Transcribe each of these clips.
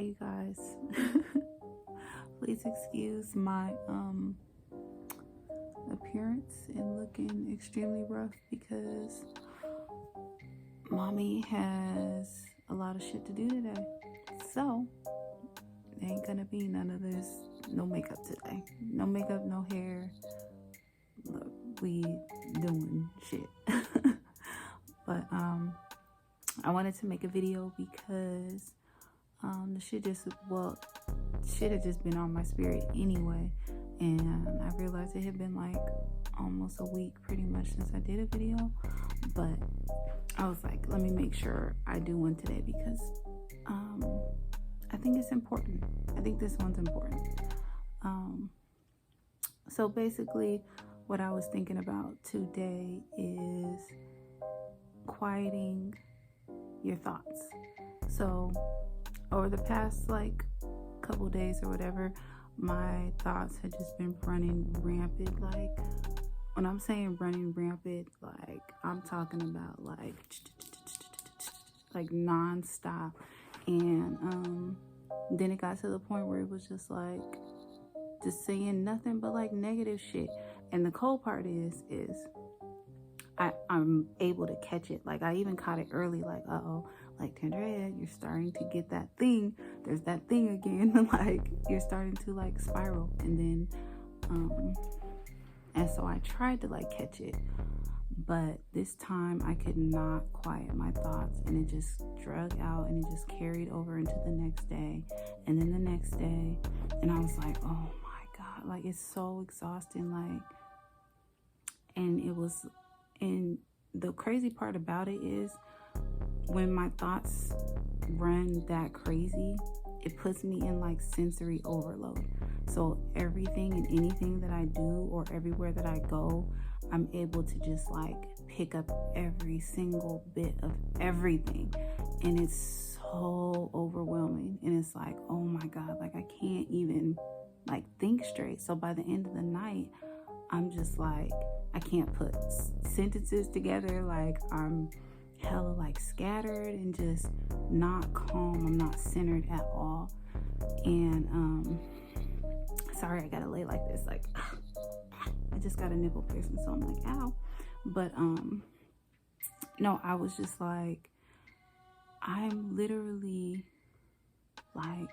you guys. Please excuse my appearance and looking extremely rough because mommy has a lot of shit to do today. So there ain't gonna be none of this, no makeup today. No makeup, no hair. Look, we doing shit. But I wanted to make a video because the shit had just been on my spirit anyway, and I realized it had been like almost a week pretty much since I did a video, but I was like, let me make sure I do one today because I think it's important. I think this one's important. So basically what I was thinking about today is quieting your thoughts. So over the past like couple days or whatever, my thoughts had just been running rampant. Like when I'm saying running rampant, like I'm talking about like non-stop. And then it got to the point where it was just like saying nothing but like negative shit. And the cold part is I'm able to catch it. Like I even caught it early, like, uh-oh, like Tandrea, you're starting to get that thing. There's that thing again. Like you're starting to like spiral. And then and so I tried to like catch it, but this time I could not quiet my thoughts, and it just drug out and it just carried over into the next day and then the next day. And I was like, oh my God, like it's so exhausting. Like, and the crazy part about it is when my thoughts run that crazy, it puts me in like sensory overload. So everything and anything that I do or everywhere that I go, I'm able to just like pick up every single bit of everything. And it's so overwhelming. And it's like, oh my God, like I can't even like think straight. So by the end of the night, I'm just like, I can't put sentences together. Like I'm hella like scattered and just not calm. I'm not centered at all. And sorry, I gotta lay like this. Like I just got a nipple piercing, so I'm like, ow. But no, I was just like, I'm literally like,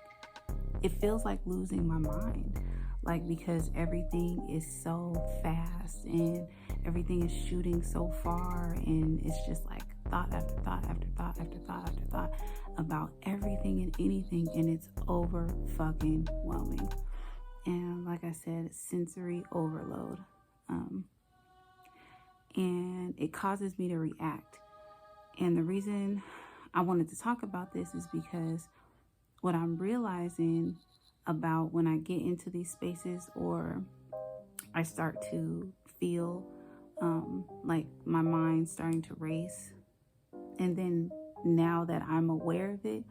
it feels like losing my mind. Like, because everything is so fast and everything is shooting so far, and it's just like thought after thought after thought after thought after thought about everything and anything, and it's over fucking whelming. And like I said, sensory overload. And it causes me to react. And the reason I wanted to talk about this is because what I'm realizing about when I get into these spaces, or I start to feel like my mind starting to race, and then now that I'm aware of it,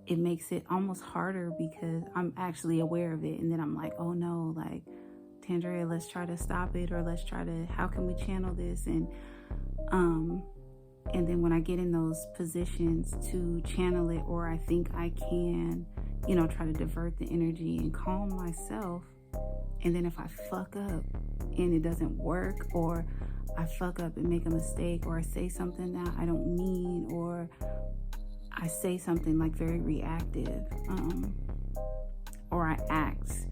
it makes it almost harder because I'm actually aware of it. And then I'm like, oh no, like Tandrea, let's try to stop it, or let's try to, how can we channel this? And then when I get in those positions to channel it, or I think I can, try to divert the energy and calm myself. And then if I fuck up and it doesn't work, or I fuck up and make a mistake, or I say something that I don't mean, or I say something like very reactive, or I act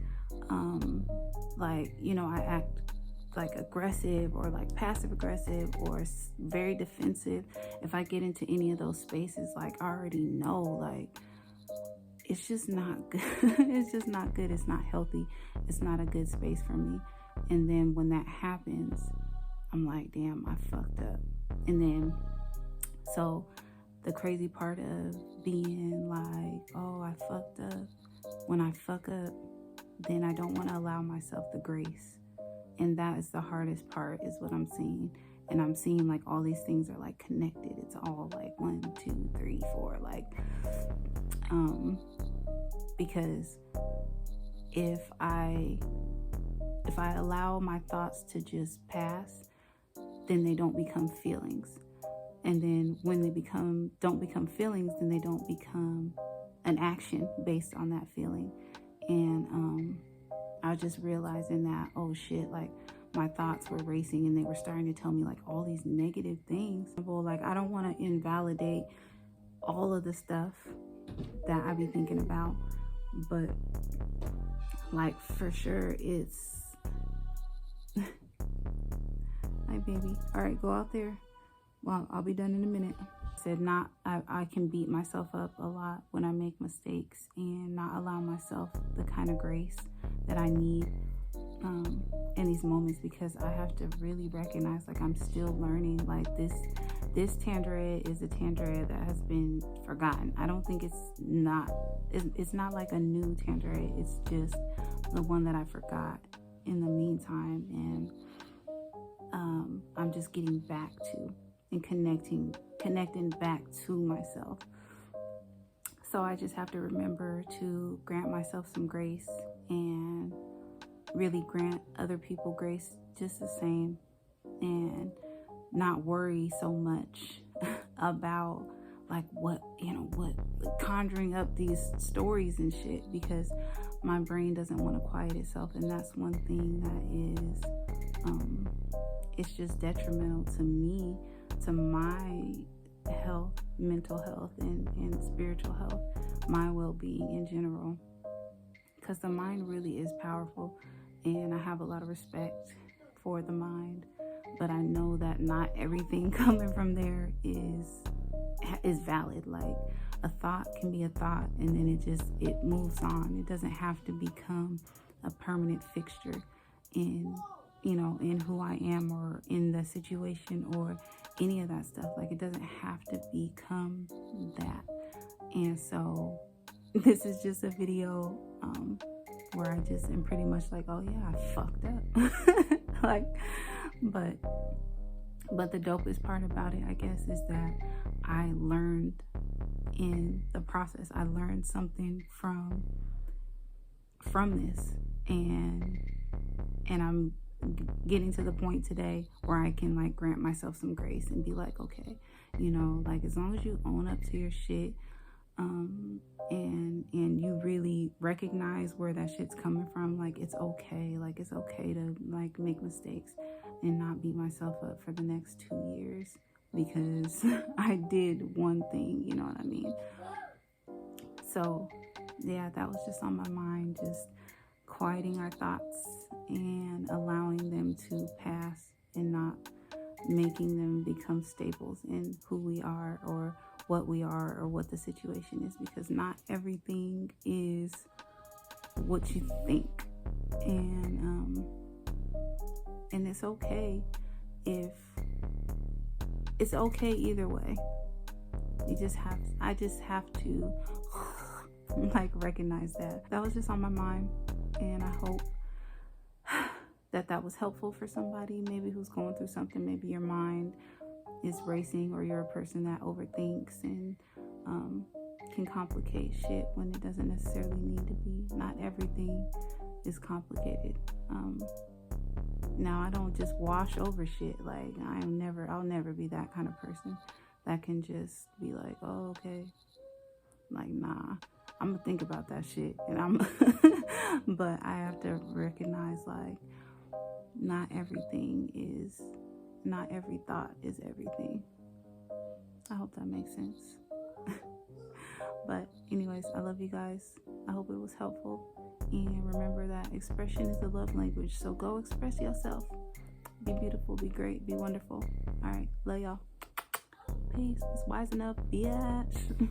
I act like aggressive, or like passive aggressive, or very defensive. If I get into any of those spaces, like I already know, like it's just not good. It's just not good. It's not healthy. It's not a good space for me. And then when that happens, I'm like, damn, I fucked up. And then, so the crazy part of being like, oh, I fucked up. When I fuck up, then I don't want to allow myself the grace. And that is the hardest part, is what I'm seeing. And I'm seeing like all these things are like connected. It's all like 1, 2, 3, 4, like, because if I allow my thoughts to just pass, then they don't become feelings. And then when they don't become feelings, then they don't become an action based on that feeling. And I was just realizing that, oh shit, like my thoughts were racing and they were starting to tell me like all these negative things. Like, I don't want to invalidate all of the stuff that I be thinking about, but like for sure it's hi baby, all right, go out there. Well, I'll be done in a minute. Said not, I can beat myself up a lot when I make mistakes and not allow myself the kind of grace that I need in these moments, because I have to really recognize like I'm still learning. Like this Tandrea is a Tandrea that has been forgotten. I don't think it's not like a new Tandrea. It's just the one that I forgot in the meantime, and I'm just getting back to and connecting back to myself. So I just have to remember to grant myself some grace and really grant other people grace just the same, and not worry so much about like what conjuring up these stories and shit, because my brain doesn't want to quiet itself. And that's one thing that is it's just detrimental to me, to my health, mental health, and spiritual health, my well-being in general, because the mind really is powerful, and I have a lot of respect for the mind, but I know that not everything coming from there is valid. Like a thought can be a thought, and then it moves on. It doesn't have to become a permanent fixture in who I am or in the situation or any of that stuff. Like, it doesn't have to become that. And so this is just a video where I just am pretty much like, oh yeah, I fucked up. Like, but the dopest part about it, I guess, is that I learned in the process. I learned something from this, and I'm getting to the point today where I can like grant myself some grace and be like, okay, like as long as you own up to your shit, and you really recognize where that shit's coming from, like it's okay. Like it's okay to like make mistakes and not beat myself up for the next 2 years because I did one thing, you know what I mean? So yeah, that was just on my mind, just quieting our thoughts and allowing them to pass and not making them become staples in who we are or what we are or what the situation is, because not everything is what you think, and it's okay if it's okay either way. I just have to like recognize that was just on my mind, and I hope that was helpful for somebody maybe who's going through something. Maybe your mind is racing, or you're a person that overthinks and can complicate shit when it doesn't necessarily need to be. Not everything is complicated. Now, I don't just wash over shit. Like, I'll never be that kind of person that can just be like, oh, okay. Like, nah, I'm gonna think about that shit, and but I have to recognize, like, not every thought is everything. I hope that makes sense. But anyways, I love you guys. I hope it was helpful. And remember that expression is the love language. So go express yourself. Be beautiful, be great, be wonderful. All right, love y'all. Peace. It's Wisen Up, bitch.